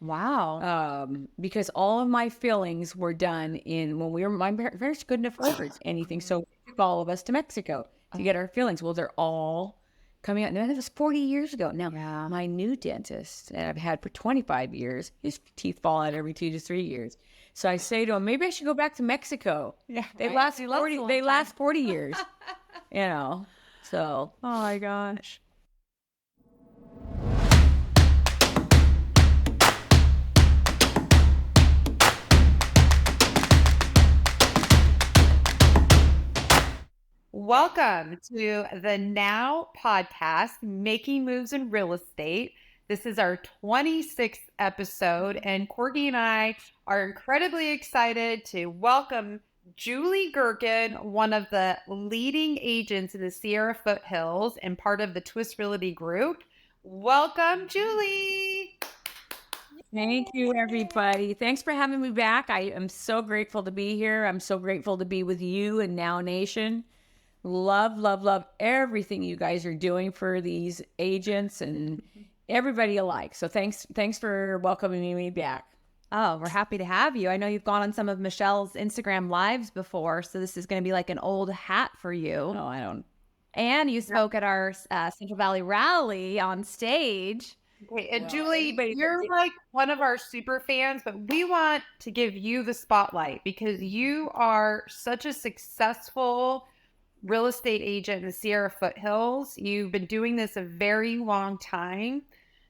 Wow. Because all of my fillings were done when my parents couldn't afford anything. So we took all of us to Mexico to get our fillings. Well, they're all coming out. Now, that was 40 years ago. Now, Yeah. my new dentist that I've had for 25 years, his teeth fall out every 2 to 3 years. So I say to him, maybe I should go back to Mexico. Yeah. They Right. last He lasts 40, a long they time. last 40 years, you know. So Oh my gosh. Welcome to the Now podcast, Making Moves in Real Estate. This is our 26th episode, and Courtney and I are incredibly excited to welcome Julie Gerken, one of the leading agents in the Sierra Foothills and part of the Twist Realty Group. Welcome, Julie. thank you, everybody. Thanks for having me back. I am so grateful to be here. I'm so grateful to be with you and Now Nation. Love, love, love everything you guys are doing for these agents and everybody alike. So thanks for welcoming me back. Oh, we're happy to have you. I know you've gone on some of Michelle's Instagram lives before, so this is going to be like an old hat for you. No, I don't. And you spoke at our Central Valley rally on stage. Okay, and Well, Julie, everybody. you're like one of our super fans, but we want to give you the spotlight because you are such a successful real estate agent in the Sierra Foothills. You've been doing this a very long time.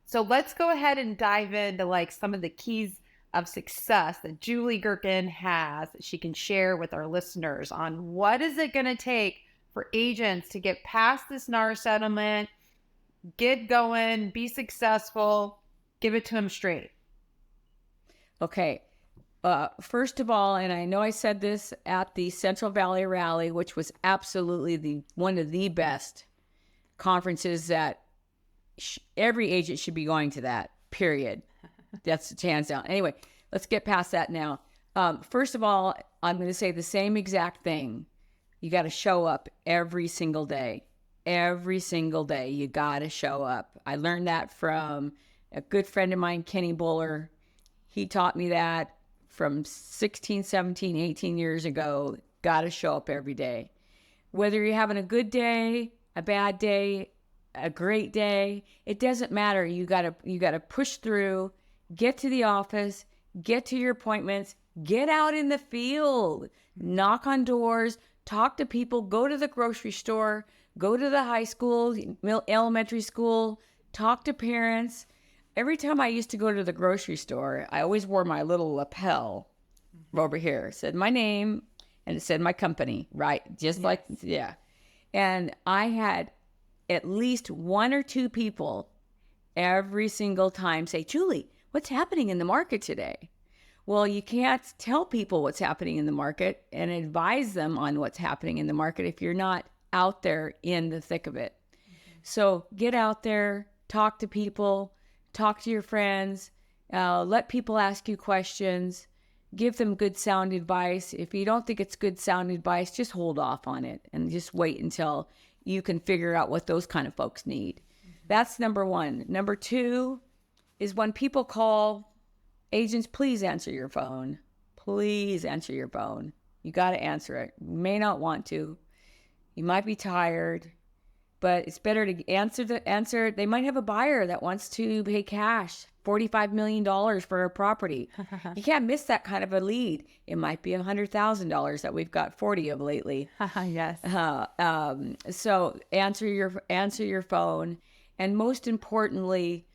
So let's go ahead and dive into like some of the keys of success that Julie Gerken has that she can share with our listeners on what is it going to take for agents to get past this NAR settlement, get going, be successful, give it to them straight. Okay. First of all, and I know I said this at the Central Valley Rally, which was absolutely one of the best conferences that every agent should be going to that, period. That's hands down. Anyway, let's get past that now. First of all, I'm going to say the same exact thing. You got to show up every single day. Every single day, you got to show up. I learned that from a good friend of mine, Kenny Buller. He taught me that from 16, 17, 18 years ago. Got to show up every day. Whether you're having a good day, a bad day, a great day, it doesn't matter. You gotta push through, get to the office, get to your appointments, get out in the field, knock on doors, talk to people, go to the grocery store, go to the high school, elementary school, talk to parents. Every time I used to go to the grocery store, I always wore my little lapel over here. It said my name and it said my company, right? Just like, yeah. And I had at least one or two people every single time say, Julie, what's happening in the market today? Well, you can't tell people what's happening in the market and advise them on what's happening in the market if you're not out there in the thick of it. So get out there, talk to people, talk to your friends, let people ask you questions, give them good sound advice. If you don't think it's good sound advice, just hold off on it and just wait until you can figure out what those kind of folks need. That's number one. Number two is when people call, agents, please answer your phone. Please answer your phone. You got to answer it. You may not want to. You might be tired, but it's better to answer. They might have a buyer that wants to pay cash, $45 million for a property. You can't miss that kind of a lead. It might be $100,000 that we've got 40 of lately. Yes. So answer your phone, and most importantly,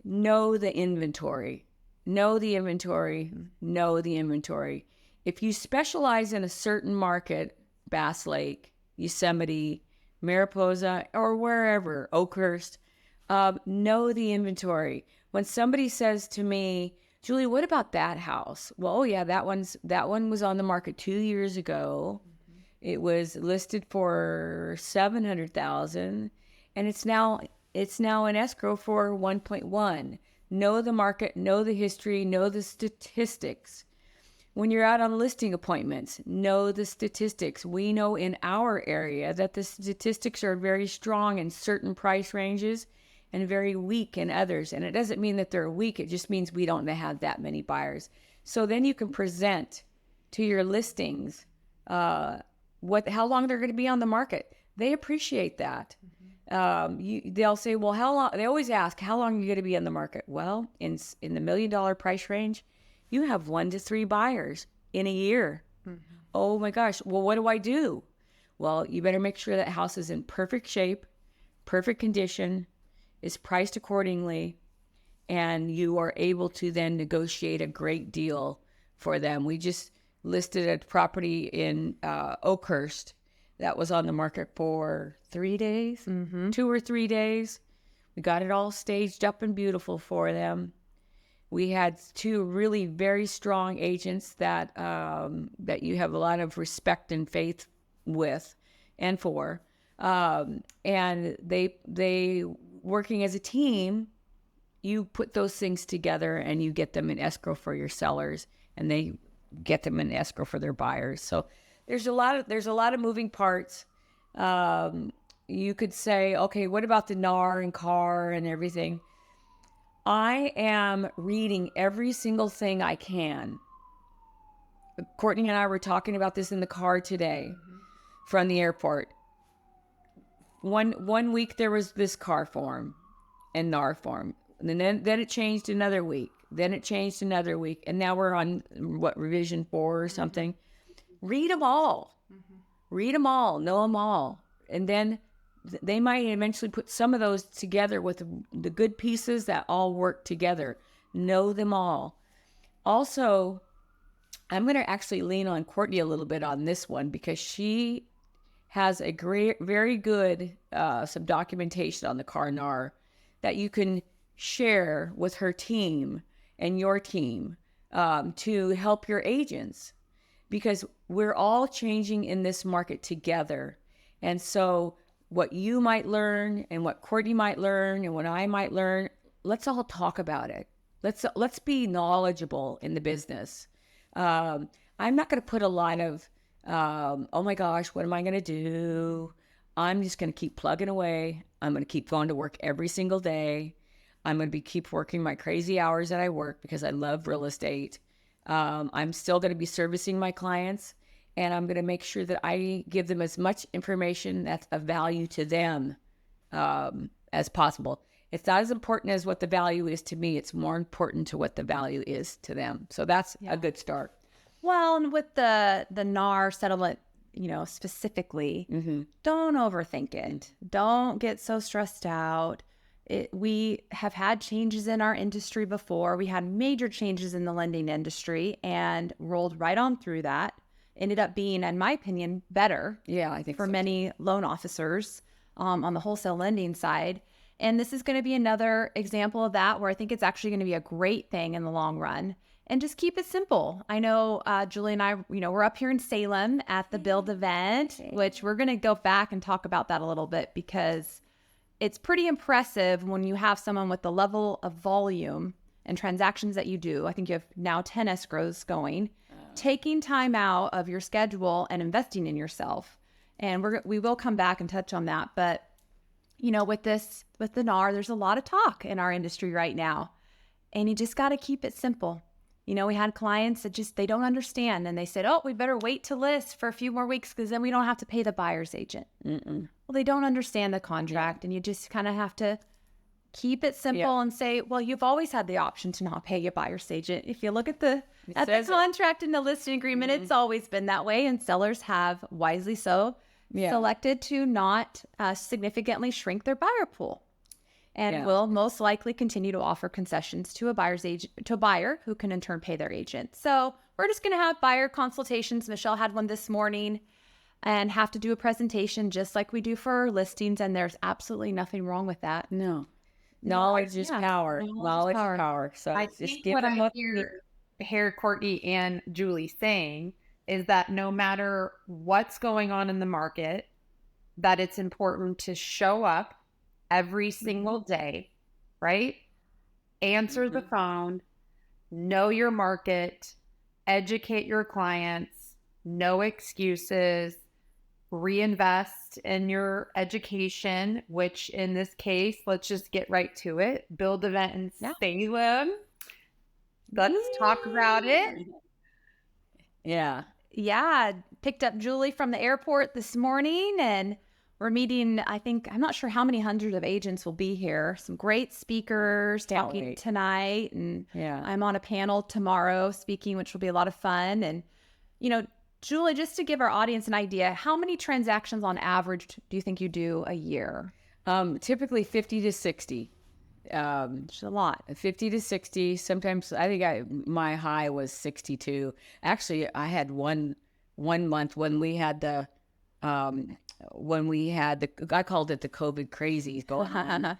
know the inventory. Know the inventory. Know the inventory. If you specialize in a certain market, Bass Lake, Yosemite, Mariposa, or wherever, Oakhurst, know the inventory. When somebody says to me, Julie, what about that house? Well, oh yeah, that one was on the market 2 years ago. It was listed for $700,000, and it's now in escrow for 1.1. Know the market, know the history, know the statistics. When you're out on listing appointments, know the statistics. We know in our area that the statistics are very strong in certain price ranges and very weak in others. And it doesn't mean that they're weak. It just means we don't have that many buyers. So then you can present to your listings how long they're going to be on the market. They appreciate that. They'll say, well, how long? They always ask, how long are you going to be on the market? Well, in the $1 million price range, you have 1 to 3 buyers in a year. Oh my gosh. Well, what do I do? Well, you better make sure that house is in perfect shape, perfect condition, is priced accordingly, and you are able to then negotiate a great deal for them. We just listed a property in Oakhurst that was on the market for 3 days, 2 or 3 days. We got it all staged up and beautiful for them. We had 2 really very strong agents that you have a lot of respect and faith with and for. And they working as a team, you put those things together and you get them in escrow for your sellers, and they get them in escrow for their buyers. So there's a lot of moving parts. You could say, okay, what about the NAR and CAR and everything? I am reading every single thing I can. Courtney and I were talking about this in the car today from the airport. One week there was this CAR form and NAR form. And then it changed another week. Then it changed another week. And now we're on, revision 4 or something. Read them all. Read them all. Know them all. And then they might eventually put some of those together with the good pieces that all work together. Know them all. Also, I'm going to actually lean on Courtney a little bit on this one, because she has a very good some documentation on the CAR NAR that you can share with her team and your team to help your agents, because we're all changing in this market together. And so what you might learn and what Courtney might learn and what I might learn, let's all talk about it. Let's be knowledgeable in the business. I'm not going to put a lot of, oh my gosh, what am I going to do? I'm just going to keep plugging away. I'm going to keep going to work every single day. I'm going to keep working my crazy hours that I work because I love real estate. I'm still going to be servicing my clients, and I'm going to make sure that I give them as much information that's of value to them as possible. It's not as important as what the value is to me. It's more important to what the value is to them. So that's a good start. Well, and with the NAR settlement, specifically, don't overthink it. Don't get so stressed out. We have had changes in our industry before. We had major changes in the lending industry and rolled right on through that. Ended up being, in my opinion, better. Yeah, I think for so, many loan officers on the wholesale lending side. And this is going to be another example of that, where I think it's actually going to be a great thing in the long run. And just keep it simple. I know Julie and I, we're up here in Salem at the Build event, which we're going to go back and talk about that a little bit, because it's pretty impressive when you have someone with the level of volume and transactions that you do. I think you have now 10 escrows going, taking time out of your schedule and investing in yourself. And we will come back and touch on that. But, with the NAR, there's a lot of talk in our industry right now, and you just got to keep it simple. We had clients that they don't understand, and they said, oh, we better wait to list for a few more weeks because then we don't have to pay the buyer's agent. Well, they don't understand the contract, and you just kind of have to keep it simple and say, well, you've always had the option to not pay your buyer's agent. If you look at the contract and the listing agreement, it's always been that way, and sellers have, wisely so, selected to not significantly shrink their buyer pool. And will most likely continue to offer concessions to a buyer's agent, to a buyer who can in turn pay their agent. So we're just going to have buyer consultations. Michelle had one this morning, and have to do a presentation just like we do for our listings. And there's absolutely nothing wrong with that. No. Knowledge is power. Knowledge is power. So I think what I hear Courtney and Julie saying is that no matter what's going on in the market, that it's important to show up every single day, right? Answer the phone, know your market, educate your clients, no excuses, reinvest in your education, which in this case, let's just get right to it. Build event in Salem. Let's talk about it. Yeah. Yeah, picked up Julie from the airport this morning, and we're meeting, I'm not sure how many hundreds of agents will be here. Some great speakers talking tonight, and I'm on a panel tomorrow speaking, which will be a lot of fun. And, Julie, just to give our audience an idea, how many transactions on average do you think you do a year? Typically 50 to 60. It's a lot. 50 to 60. Sometimes I think my high was 62. Actually, I had one month when we had the I called it the COVID crazies going on.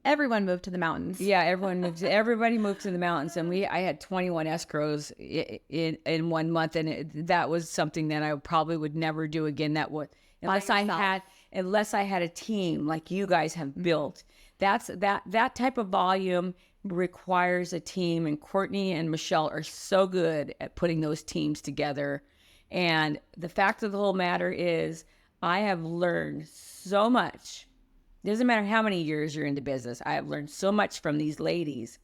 Everyone moved to the mountains. Yeah, everybody moved to the mountains, and I had 21 escrows in 1 month, and that was something that I probably would never do again. Unless I had a team like you guys have built. That type of volume requires a team, and Courtney and Michelle are so good at putting those teams together. And the fact of the whole matter is, I have learned so much. Doesn't matter how many years you're into business. I have learned so much from these ladies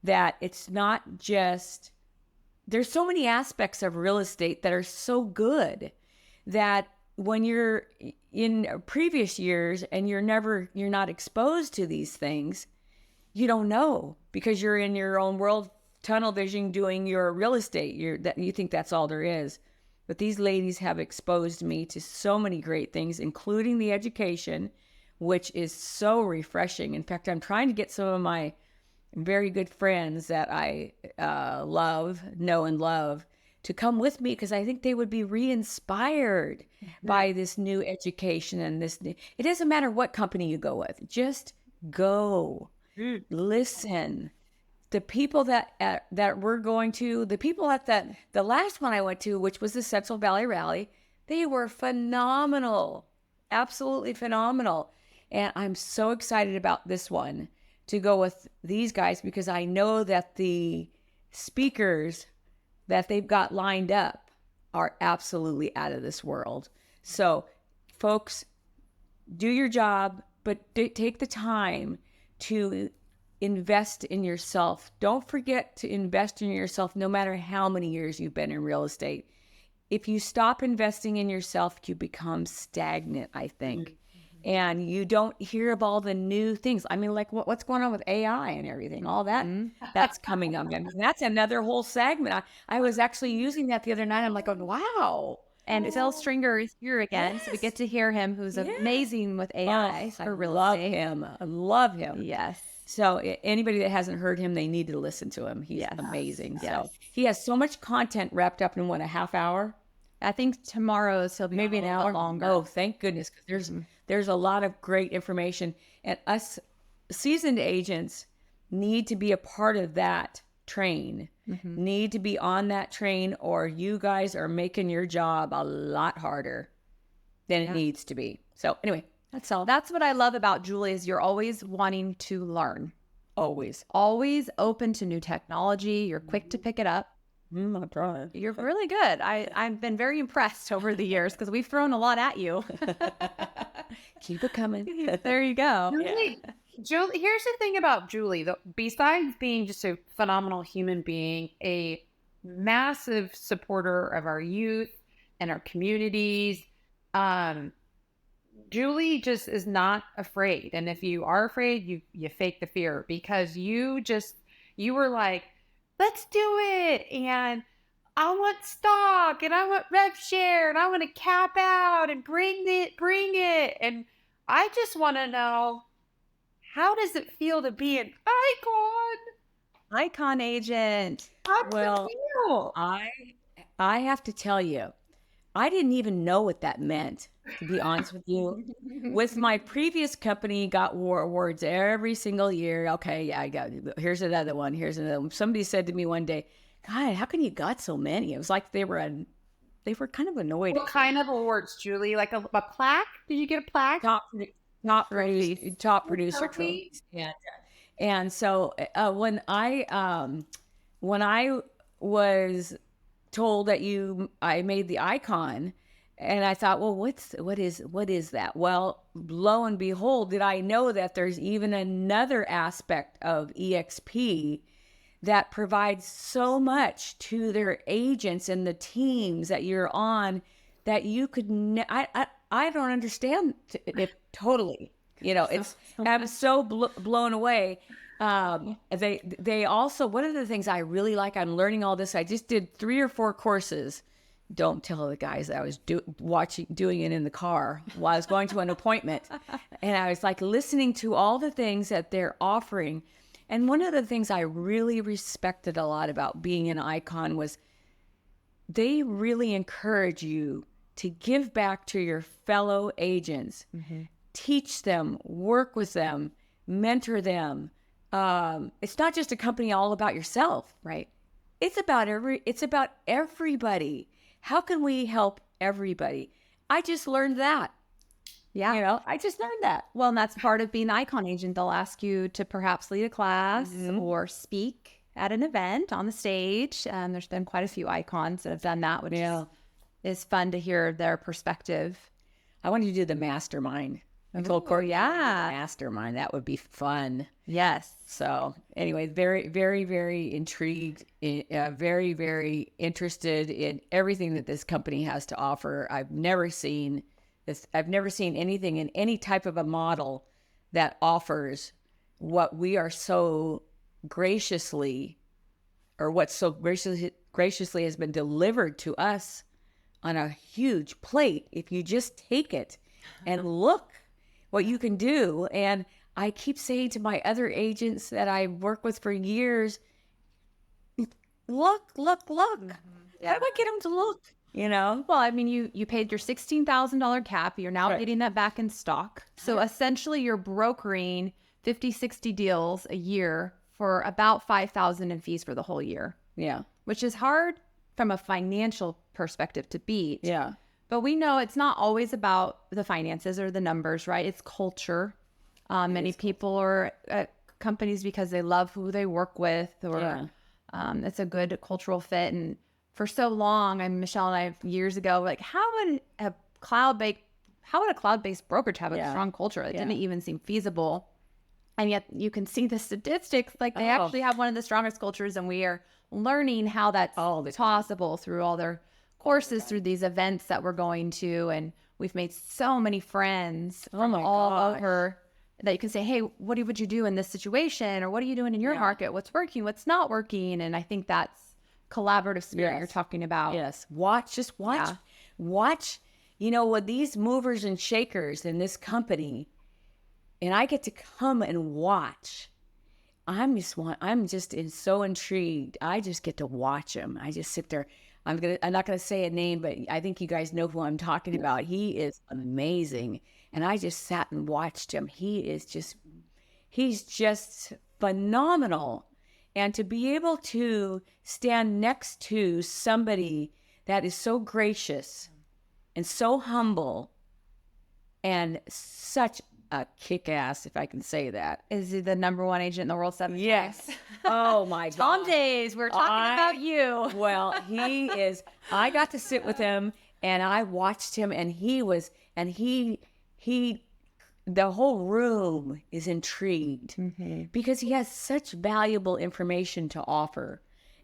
that it's not just, there's so many aspects of real estate that are so good that when you're in previous years and you're not exposed to these things, you don't know, because you're in your own world, tunnel vision, doing your real estate. You think that's all there is. But these ladies have exposed me to so many great things, including the education, which is so refreshing. In fact, I'm trying to get some of my very good friends that I know and love, to come with me, because I think they would be re-inspired by this new education and it doesn't matter what company you go with, just go. Listen. The people that we're going to, the people at the last one I went to, which was the Central Valley Rally, they were phenomenal, absolutely phenomenal. And I'm so excited about this one to go with these guys, because I know that the speakers that they've got lined up are absolutely out of this world. So, folks, do your job, but take the time to invest in yourself. Don't forget to invest in yourself, no matter how many years you've been in real estate. If you stop investing in yourself, you become stagnant, I think. And you don't hear of all the new things. I mean, like what's going on with AI and everything, all that, that's coming up. I mean, that's another whole segment. I was actually using that the other night. I'm like, oh, wow. And Phil Stringer is here again, so we get to hear him, who's amazing with AI for real estate. I love him. Yes. So anybody that hasn't heard him, they need to listen to him. He's amazing. Yes. So he has so much content wrapped up in a half hour? I think tomorrow's he'll be maybe an hour longer. Oh, thank goodness, because there's a lot of great information, and us seasoned agents need to be a part of that train. Need to be on that train, or you guys are making your job a lot harder than it needs to be. So anyway, that's all. That's what I love about Julie, is you're always wanting to learn. Always Open to new technology. You're quick to pick it up. I'm trying. You're really good. I've been very impressed over the years, because we've thrown a lot at you. Keep it coming. There you go. Julie, here's the thing about Julie, though. Besides being just a phenomenal human being, a massive supporter of our youth and our communities, Julie just is not afraid. And if you are afraid, you fake the fear, because you were like, let's do it. And I want stock, and I want rev share, and I want to cap out and bring it. And I just want to know, how does it feel to be an icon agent? Well, I have to tell you, I didn't even know what that meant, to be honest with you. With my previous company, got awards every single year. Okay, yeah, I got, here's another one. Here's another one. Somebody said to me one day, God, how can you got so many? It was like they were kind of annoyed. What kind of awards, Julie? Like a plaque? Did you get a plaque? Top producer trophies. And so when I was told that I made the icon, And I thought, well, what is that? Well, lo and behold, did I know that there's even another aspect of EXP that provides so much to their agents and the teams that you're on that you could I don't understand it totally. You know, it's I'm so blown away. They also, one of the things I really like, I'm learning all this. I just did 3 or 4 courses. Don't tell the guys that I was doing it in the car while I was going to an appointment. And I was like listening to all the things that they're offering. And one of the things I really respected a lot about being an icon was they really encourage you to give back to your fellow agents, teach them, work with them, mentor them. It's not just a company all about yourself, Right. it's about everybody. How can we help everybody? I just learned that. Yeah. You know, I just learned that. Well, and that's part of being the icon agent. They'll ask you to perhaps lead a class or speak at an event on the stage. There's been quite a few icons that have done that, which is fun to hear their perspective. I wanted to do the mastermind. I told Courtney, yeah. mastermind. That would be fun. Yes. So anyway, very, very, very intrigued, very, very interested in everything that this company has to offer. I've never seen anything in any type of a model that offers what we are so graciously, or what so graciously has been delivered to us on a huge plate. If you just take it and look what you can do. And I keep saying to my other agents that I work with for years, look. Yeah. How do I get them to look? You know? Well, I mean, you paid your $16,000 cap. You're now getting that back in stock. So essentially you're brokering 50, 60 deals a year for about $5,000 in fees for the whole year. Yeah. Which is hard from a financial perspective to beat. Yeah. But we know it's not always about the finances or the numbers, right? It's culture. Many people are at companies because they love who they work with, or it's a good cultural fit. And for so long, Michelle and I years ago, like, how would a cloud-based brokerage have a strong culture? It didn't even seem feasible. And yet you can see the statistics, like they actually have one of the strongest cultures, and we are learning how that's possible through all their courses, through these events that we're going to. And we've made so many friends from all over that you can say, hey, what would you do in this situation? Or what are you doing in your market? What's working? What's not working? And I think that's collaborative spirit you're talking about. Yes. Watch. You know, with these movers and shakers in this company, and I get to come and watch. I'm just so intrigued. I just get to watch him. I just sit there. I'm not gonna say a name, but I think you guys know who I'm talking about. He is amazing, and I just sat and watched him. He's just phenomenal, and to be able to stand next to somebody that is so gracious and so humble and such a kick-ass, if I can say that. Is he the #1 agent in the world 7 Yes. Oh my God. Tom Days, we're talking about you. Well, he is. I got to sit with him and I watched him, and the whole room is intrigued because he has such valuable information to offer.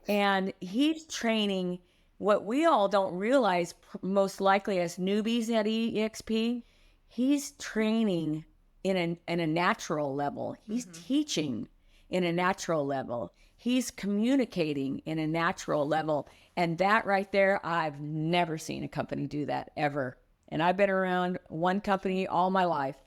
And he's training what we all don't realize, most likely as newbies at EXP. He's training in a natural level. He's teaching in a natural level. He's communicating in a natural level. And that right there, I've never seen a company do that ever. And I've been around one company all my life.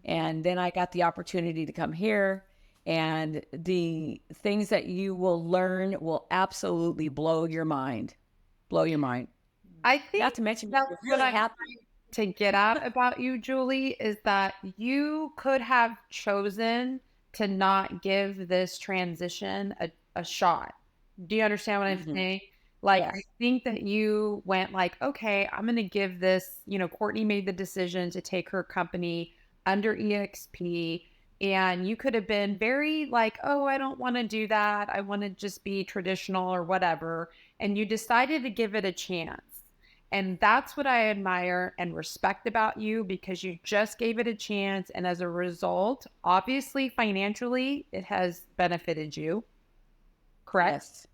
And then I got the opportunity to come here, and the things that you will learn will absolutely blow your mind. Blow your mind. I think Not to mention, that's you're what really I'm happy. trying to get at about you, Julie, is that you could have chosen to not give this transition a shot. Do you understand what I'm saying? Like, Yes. I think that you went like, okay, I'm going to give this, Courtney made the decision to take her company under EXP, and you could have been very like, oh, I don't want to do that. I want to just be traditional or whatever. And you decided to give it a chance. And that's what I admire and respect about you, because you just gave it a chance. And as a result, obviously financially, it has benefited you. Correct?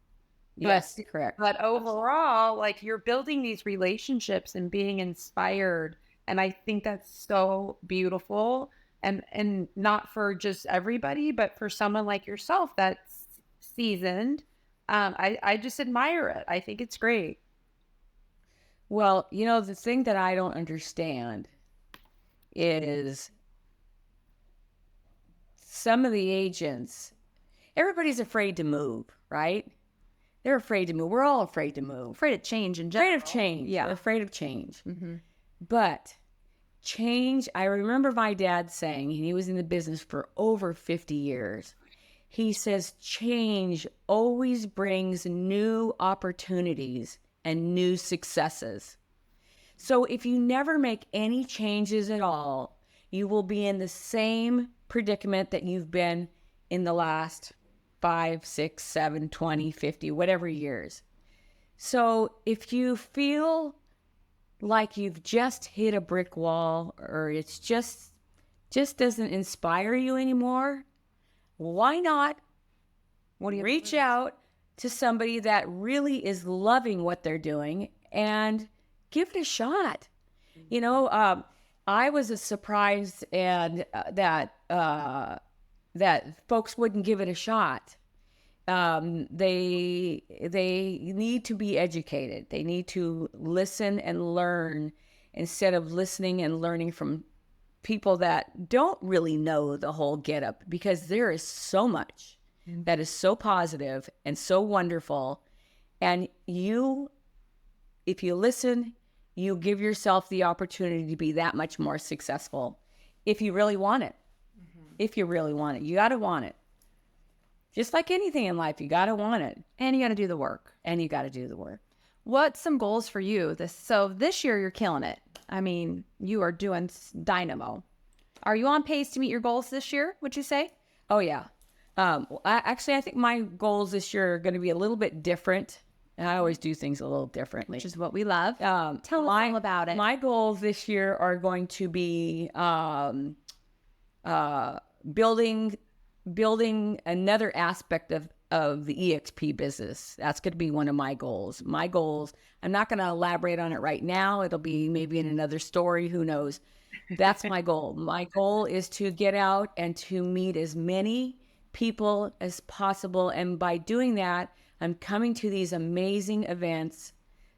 Yes, correct. But overall, like, you're building these relationships and being inspired. And I think that's so beautiful. And not for just everybody, but for someone like yourself that's seasoned. I just admire it. I think it's great. Well, you know, the thing that I don't understand is some of the agents, everybody's afraid to move, right? They're afraid to move. We're all afraid to move. Afraid of change in general. Afraid of change. Yeah. We're afraid of change. Mm-hmm. But change, I remember my dad saying, and he was in the business for over 50 years. He says, change always brings new opportunities and new successes. So if you never make any changes at all, you will be in the same predicament that you've been in the last 5, 6, 7, 20, 50, whatever years. So if you feel like you've just hit a brick wall, or it's just doesn't inspire you anymore, why not reach out to somebody that really is loving what they're doing and give it a shot? You know, I was surprised and that folks wouldn't give it a shot. They need to be educated. They need to listen and learn instead of listening and learning from people that don't really know the whole getup, because there is so much that is so positive and so wonderful. And if you listen, you give yourself the opportunity to be that much more successful if you really want it. If you really want it, you got to want it. Just like anything in life, you got to want it. And you got to do the work. What's some goals for you? So this year you're killing it. I mean, you are doing dynamo. Are you on pace to meet your goals this year, would you say? Oh, yeah. I think my goals this year are going to be a little bit different. And I always do things a little differently. Which is what we love. Tell us all about it. My goals this year are going to be building another aspect of the EXP business. That's going to be one of my goals. I'm not going to elaborate on it right now. It'll be maybe in another story. Who knows? That's my goal. My goal is to get out and to meet as many people as possible. And by doing that, I'm coming to these amazing events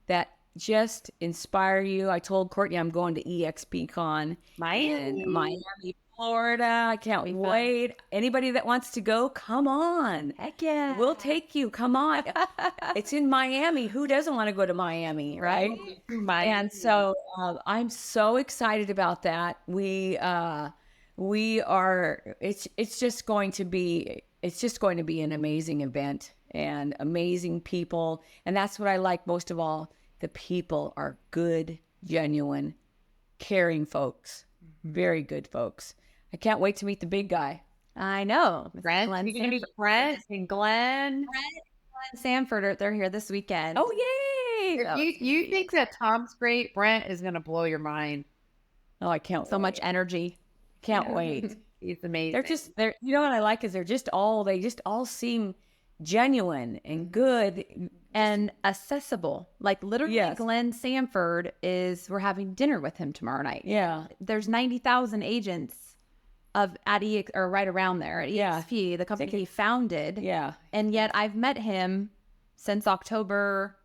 that just inspire you. I told Courtney I'm going to EXPCon in Miami, Florida. I can't wait. Anybody that wants to go, come on. Heck yeah. We'll take you. Come on. It's in Miami. Who doesn't want to go to Miami, right? And so I'm so excited about that. We are. It's just going to be an amazing event and amazing people. And that's what I like most of all. The people are good, genuine, caring folks. Very good folks. I can't wait to meet the big guy. I know. Brent, you're going to meet Brent and Glenn. Sanford, they're here this weekend. Oh, yay! If you think that Tom's great, Brent is going to blow your mind. Oh, I can't. So much energy. Can't wait. He's amazing. They're you know what I like is they just all seem genuine and good and accessible. Like literally, Yes. Glenn Sanford we're having dinner with him tomorrow night. Yeah. There's 90,000 agents at EX or right around there at EXP, the company he founded. Yeah. And yet I've met him since October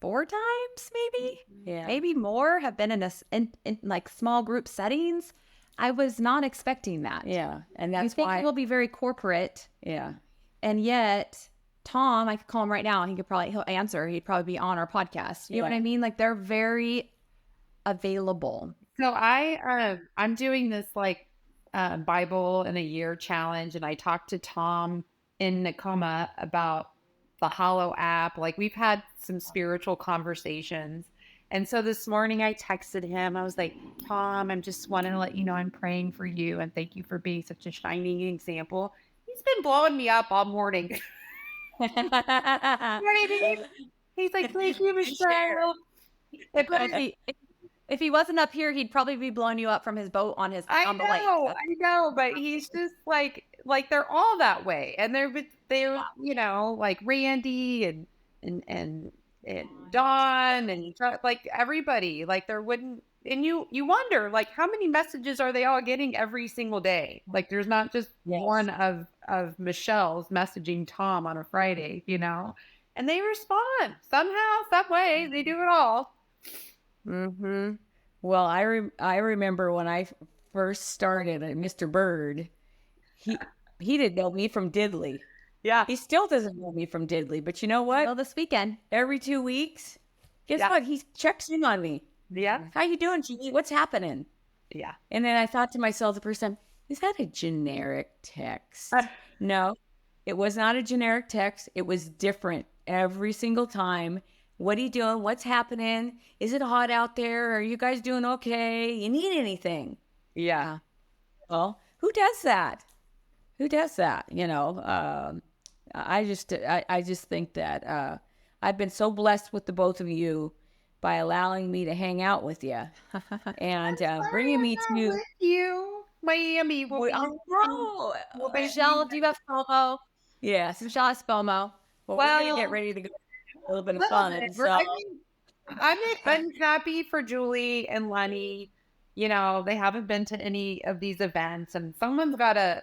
4 times, maybe. Yeah. Maybe more. Have been in like small group settings. I was not expecting that. Yeah. And I that's think why he'll be very corporate. Yeah. And yet Tom, I could call him right now and he'll answer. He'd probably be on our podcast. You know what I mean? Like they're very available. So I'm doing this like Bible in a year challenge, and I talked to Tom in Nakoma about the Hollow app. Like we've had some spiritual conversations. And so this morning I texted him. I was like, Tom, I'm just wanting to let you know I'm praying for you and thank you for being such a shining example. He's been blowing me up all morning. You know what I mean? He's like, thank you, Michelle. If he wasn't up here, he'd probably be blowing you up from his boat on the lake. I know, but he's just like they're all that way, and they're like Randy and Dawn and like everybody, like there wouldn't, and you wonder like how many messages are they all getting every single day? Like there's not just one of Michelle's messaging Tom on a Friday, and they respond somehow, some way. They do it all. Mm-hmm. Well, I remember when I first started at Mr. Bird, he didn't know me from Diddley. Yeah. He still doesn't know me from Diddley, but you know what? Well, this weekend. Every 2 weeks, guess what? He checks in on me. Yeah. How you doing, Julie? What's happening? Yeah. And then I thought to myself the first time, is that a generic text? No, it was not a generic text. It was different every single time. What are you doing? What's happening? Is it hot out there? Are you guys doing okay? You need anything? Yeah. Well, who does that? Who does that? I just think that I've been so blessed with the both of you by allowing me to hang out with you and bringing me to with you, Miami. Michelle, do you have FOMO? Yes. Michelle has FOMO. Well, we're gonna get ready to go have a little bit of fun. So. I'm happy for Julie and Lenny. They haven't been to any of these events, and someone's got to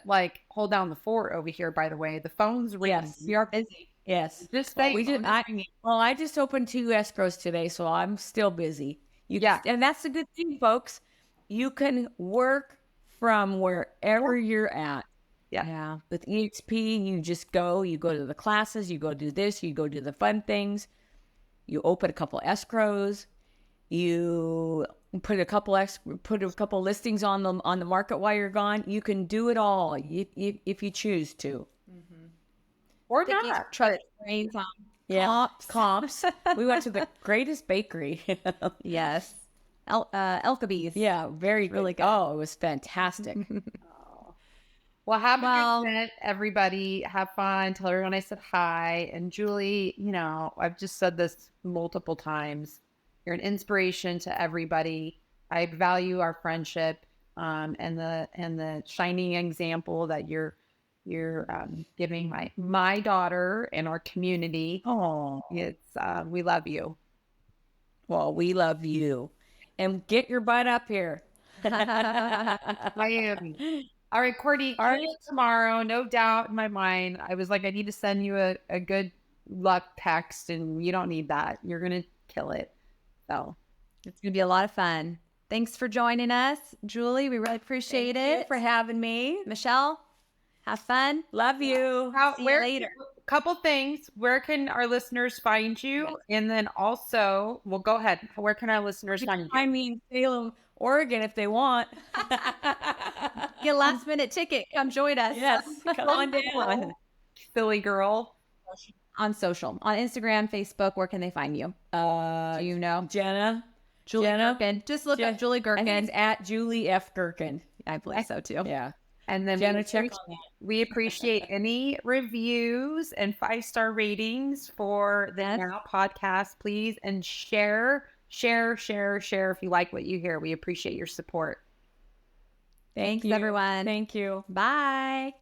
hold down the fort over here. By the way, the phone's ringing. Yes. We are busy. Yes. Just saying. I just opened 2 escrows today, so I'm still busy. And that's the good thing, folks. You can work from wherever you're at. Yeah. With EXP, you go to the classes, you go do this, you go do the fun things. You open a couple escrows. You put a couple listings on the market while you're gone. You can do it all if you choose to. Mm-hmm. Or not. Try to train on comps. We went to the greatest bakery. Yes. Elkabees. Yeah, really good. Oh, it was fantastic. Well, have a good event, everybody. Have fun. Tell everyone I said hi. And Julie, I've just said this multiple times. You're an inspiration to everybody. I value our friendship, and the shining example that you're giving my daughter and our community. Oh, It's we love you. Well, we love you, and get your butt up here. Miami. All right, Courtney, tomorrow, no doubt in my mind. I was like, I need to send you a good luck text, and you don't need that. You're going to kill it. So it's going to be a lot of fun. Thanks for joining us, Julie. We really appreciate it. Thank you for having me. Michelle, have fun. Love you. See you later. Couple things. Where can our listeners find you? Yes. And then also, well, go ahead. Where can our listeners find you? I mean, Salem, Oregon, if they want. Get a last minute ticket. Come join us. Yes. Come on down. Silly girl. On social, on Instagram, Facebook, where can they find you? Do you know? Julie Gerken. Just look up Julie Gerken. I think it's at Julie F. Gerken. I believe so too. Yeah. And then Jenna, check on that. We appreciate any reviews and 5-star ratings for the Now podcast, please. And share if you like what you hear. We appreciate your support. Thanks, everyone. Thank you. Bye.